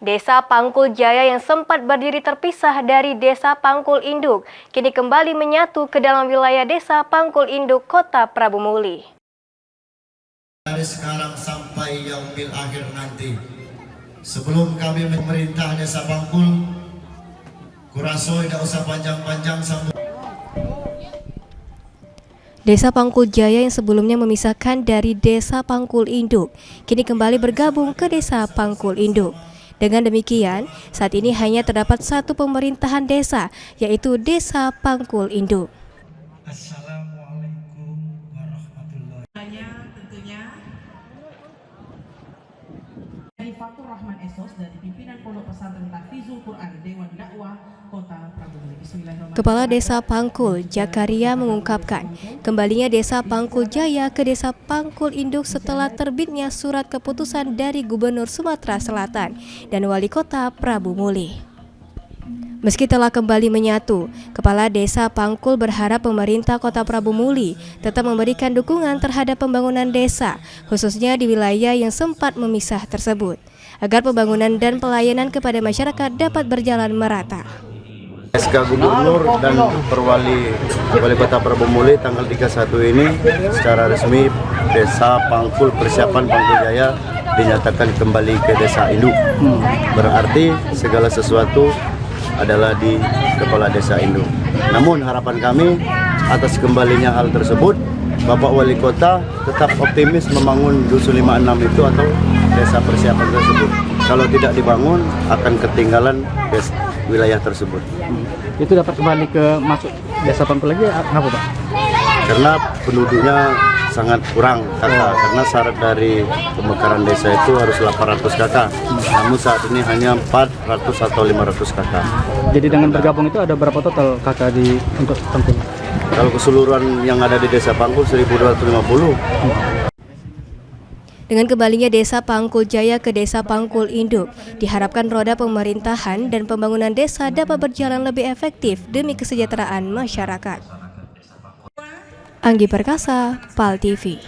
Desa Pangkul Jaya yang sempat berdiri terpisah dari Desa Pangkul Induk kini kembali menyatu ke dalam wilayah Desa Pangkul Induk, Kota Prabu Muli. Dari sekarang sampai yaumil akhir nanti, sebelum kami memerintah Desa Pangkul, kurasoi tidak usah panjang-panjang sambung. Desa Pangkul Jaya yang sebelumnya memisahkan dari Desa Pangkul Induk kini kembali bergabung ke Desa Pangkul Induk. Dengan demikian, saat ini hanya terdapat satu pemerintahan desa, yaitu Desa Pangkul Induk. Assalamualaikum warahmatullahi wabarakatuh. Tentunya dari Fatur Rahman Esos dari pimpinan Pondok Pesantren Tahfizul Quran Dewan Dakwah Kota Prabu Muli. Kepala Desa Pangkul, Jakaria, mengungkapkan kembalinya Desa Pangkul Jaya ke Desa Pangkul Induk setelah terbitnya surat keputusan dari Gubernur Sumatera Selatan dan Wali Kota Prabu Muli. Meski telah kembali menyatu, Kepala Desa Pangkul berharap pemerintah Kota Prabu Muli tetap memberikan dukungan terhadap pembangunan desa, khususnya di wilayah yang sempat memisah tersebut, agar pembangunan dan pelayanan kepada masyarakat dapat berjalan merata. SK Gubernur dan Perwali Wali Kota Prabu Muli tanggal 31 ini secara resmi Desa Pangkul, persiapan Pangkul Jaya dinyatakan kembali ke Desa Induk. Berarti segala sesuatu adalah di Kepala Desa Induk. Namun harapan kami atas kembalinya hal tersebut, Bapak Wali Kota tetap optimis membangun Dusun 56 itu atau desa persiapan tersebut. Kalau tidak dibangun akan ketinggalan wilayah tersebut. Itu dapat kembali ke masuk Desa Pangkul lagi apa Pak? Karena penduduknya sangat kurang kakak, karena syarat dari pemekaran desa itu harus 800 kakak. Namun saat ini hanya 400 atau 500 kakak. Jadi dengan bergabung itu ada berapa total kakak untuk Pangkul? Kalau keseluruhan yang ada di Desa Pangkul 1250. Dengan kembalinya Desa Pangkul Jaya ke Desa Pangkul Induk, diharapkan roda pemerintahan dan pembangunan desa dapat berjalan lebih efektif demi kesejahteraan masyarakat. Anggi Perkasa, PAL TV.